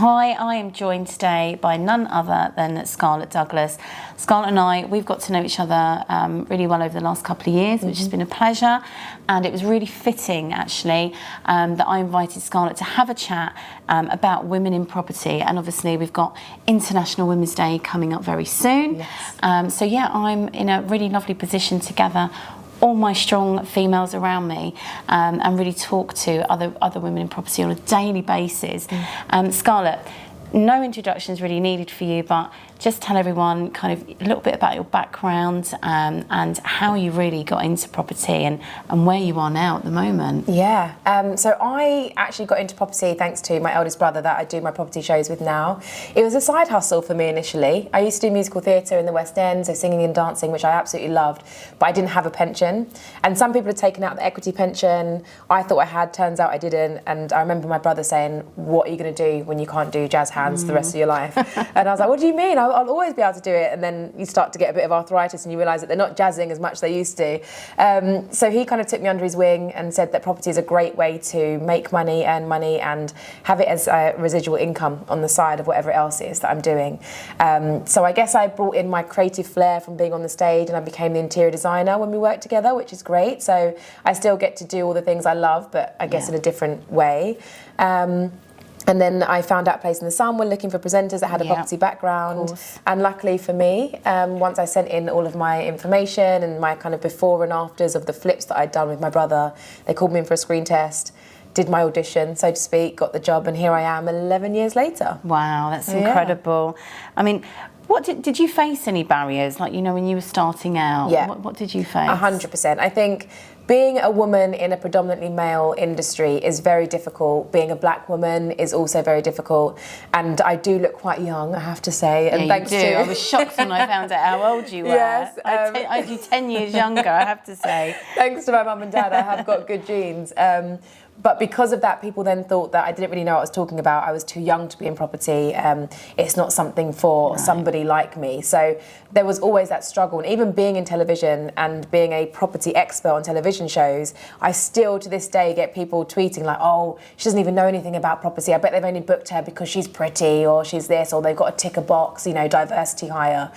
Hi, I am joined today by none other than Scarlette Douglas. Scarlette and I, we've got to know each other really well over the last couple of years, which has been a pleasure. And it was really fitting, actually, that I invited Scarlette to have a chat about women in property. And obviously, we've got International Women's Day coming up very soon. Yes. So yeah, I'm in a really lovely position to gather all my strong females around me and really talk to other women in property on a daily basis. Scarlette, no introductions really needed for you, but just tell everyone kind of a little bit about your background and how you really got into property and where you are now at the moment. Yeah, so I actually got into property thanks to my eldest brother that I do my property shows with now. It was a side hustle for me initially. I used to do musical theatre in the West End, so singing and dancing, which I absolutely loved, but I didn't have a pension. And some people had taken out the equity pension. I thought I had, turns out I didn't. And I remember my brother saying, what are you going to do when you can't do jazz hands the rest of your life? And I was like, what do you mean? I'll always be able to do it. And then you start to get a bit of arthritis and you realise that they're not jazzing as much as they used to. So he kind of took me under his wing and said that property is a great way to make money, earn money, and have it as a residual income on the side of whatever else it is that I'm doing. So I guess I brought in my creative flair from being on the stage, and I became the interior designer when we worked together, which is great. So I still get to do all the things I love, but I guess in a different way. And then I found out Place in the Sun were looking for presenters that had a property background. And luckily for me, once I sent in all of my information and my kind of before and afters of the flips that I'd done with my brother, they called me in for a screen test, did my audition, so to speak, got the job, and here I am 11 years later. Wow, that's incredible. I mean, what did you face any barriers, like, you know, when you were starting out? Yeah. What did you face? 100%. I think being a woman in a predominantly male industry is very difficult. Being a black woman is also very difficult. And I do look quite young, I have to say. And yeah, you do. I was shocked when I found out how old you were. Yes. I do 10 years younger, I have to say. Thanks to my mum and dad, I have got good genes. But because of that, people then thought that I didn't really know what I was talking about. I was too young to be in property. It's not something for somebody like me. So there was always that struggle. And even being in television and being a property expert on television shows, I still to this day get people tweeting like, oh, she doesn't even know anything about property. I bet they've only booked her because she's pretty, or she's this, or they've got to tick a box, you know, diversity hire.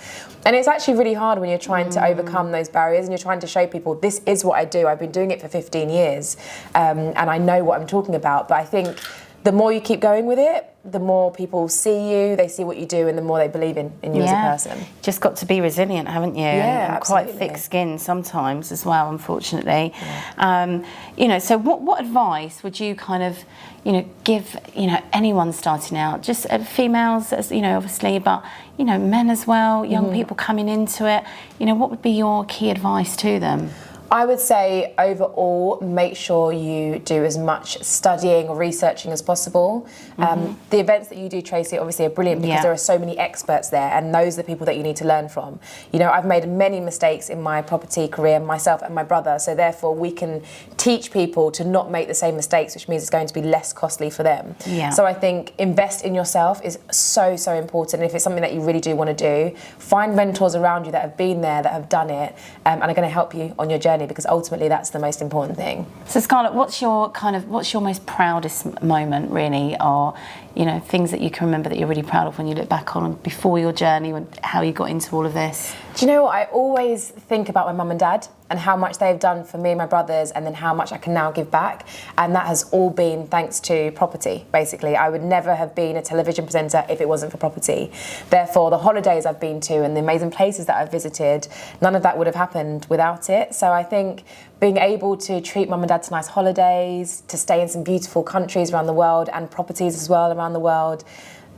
And it's actually really hard when you're trying to overcome those barriers and you're trying to show people this is what I do. I've been doing it for 15 years and I know what I'm talking about. But I think the more you keep going with it, the more people see you, they see what you do, and the more they believe in you as a person. Just got to be resilient, haven't you? Yeah, and quite thick-skinned sometimes as well, unfortunately. Yeah. You know, so what advice would you kind of, you know, give, you know, anyone starting out, just females, as you know, obviously, but you know, men as well, young people coming into it. You know, what would be your key advice to them? I would say overall, make sure you do as much studying or researching as possible. The events that you do, Tracey, obviously are brilliant because there are so many experts there, and those are the people that you need to learn from. You know, I've made many mistakes in my property career, myself and my brother, so therefore we can teach people to not make the same mistakes, which means it's going to be less costly for them. Yeah. So I think invest in yourself is so important. And if it's something that you really do want to do, find mentors around you that have been there, that have done it, and are going to help you on your journey, because ultimately that's the most important thing. So Scarlette, what's your most proudest moment, really, or you know, things that you can remember that you're really proud of when you look back on before your journey, how you got into all of this? Do you know what? I always think about my mum and dad and how much they've done for me and my brothers, and then how much I can now give back. And that has all been thanks to property, basically. I would never have been a television presenter if it wasn't for property. Therefore, the holidays I've been to and the amazing places that I've visited, none of that would have happened without it. So I think being able to treat mum and dad to nice holidays, to stay in some beautiful countries around the world, and properties as well around the world,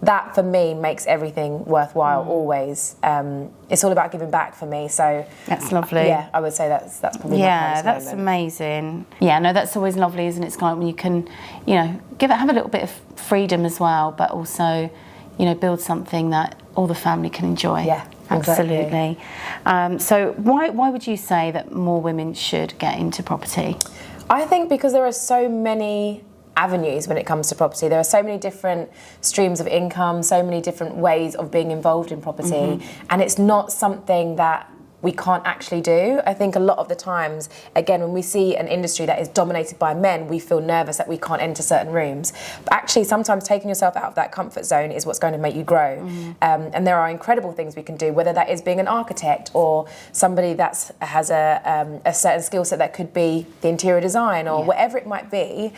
that for me makes everything worthwhile always. It's all about giving back for me, so that's lovely. Yeah, I would say that's probably my proudest that's moment. Amazing. Yeah, no, that's always lovely, isn't it? It's like when you can, you know, have a little bit of freedom as well, but also, you know, build something that all the family can enjoy. Yeah, absolutely. So why would you say that more women should get into property? I think because there are so many avenues when it comes to property. There are so many different streams of income, so many different ways of being involved in property, and it's not something that we can't actually do. I think a lot of the times, again, when we see an industry that is dominated by men, we feel nervous that we can't enter certain rooms. But actually, sometimes taking yourself out of that comfort zone is what's going to make you grow. And there are incredible things we can do, whether that is being an architect or somebody that has a certain skill set that could be the interior design or whatever it might be.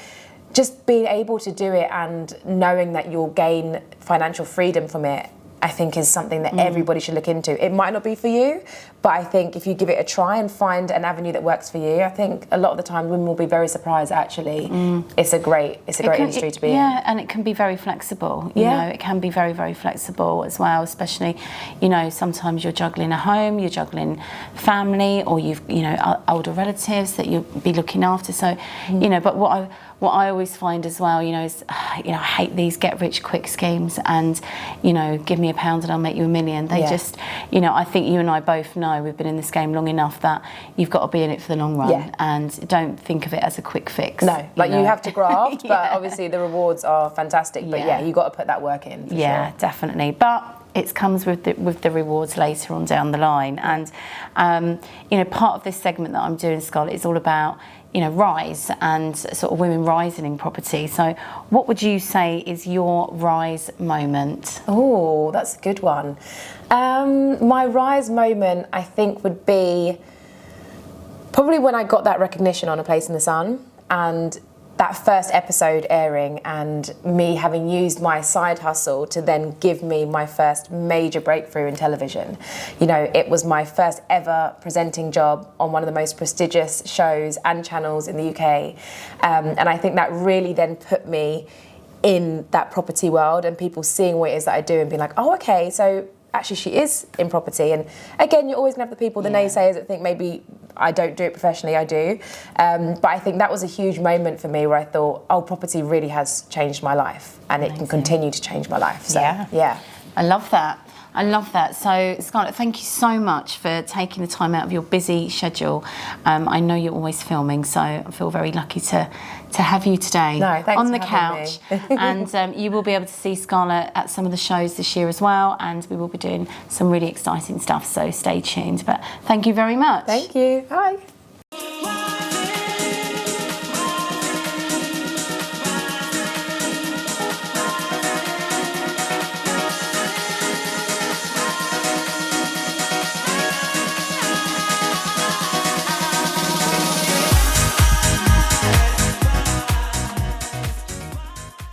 Just being able to do it and knowing that you'll gain financial freedom from it, I think is something that everybody should look into. It might not be for you, but I think if you give it a try and find an avenue that works for you, I think a lot of the time women will be very surprised actually. It's a great industry to be in. Yeah, and it can be very flexible. You know, it can be very, very flexible as well, especially, you know, sometimes you're juggling a home, you're juggling family, or you've, you know, older relatives that you'll be looking after. So, you know, but what I always find as well, you know, is, you know, I hate these get-rich-quick schemes and, you know, give me £1 and I'll make you $1 million. They just, you know, I think you and I both know we've been in this game long enough that you've got to be in it for the long run and don't think of it as a quick fix. No, like you have to graft, but obviously the rewards are fantastic. But you've got to put that work in. For sure. Definitely. But it comes with the rewards later on down the line. And, you know, part of this segment that I'm doing, Scarlette, is all about, you know, rise and sort of women rising in property. So what would you say is your rise moment? Oh, that's a good one. My rise moment, I think, would be probably when I got that recognition on A Place in the Sun and that first episode airing and me having used my side hustle to then give me my first major breakthrough in television. You know, it was my first ever presenting job on one of the most prestigious shows and channels in the UK. And I think that really then put me in that property world and people seeing what it is that I do and being like, oh, okay, so actually she is in property. And again, you're always going to have the people, the naysayers that think maybe I don't do it professionally, I do. But I think that was a huge moment for me where I thought, oh, property really has changed my life and it can continue to change my life. So, yeah. I love that. I love that. So, Scarlette, thank you so much for taking the time out of your busy schedule. I know you're always filming, so I feel very lucky to have you today on the couch. And you will be able to see Scarlette at some of the shows this year as well, and we will be doing some really exciting stuff, so stay tuned. But thank you very much. Thank you. Bye.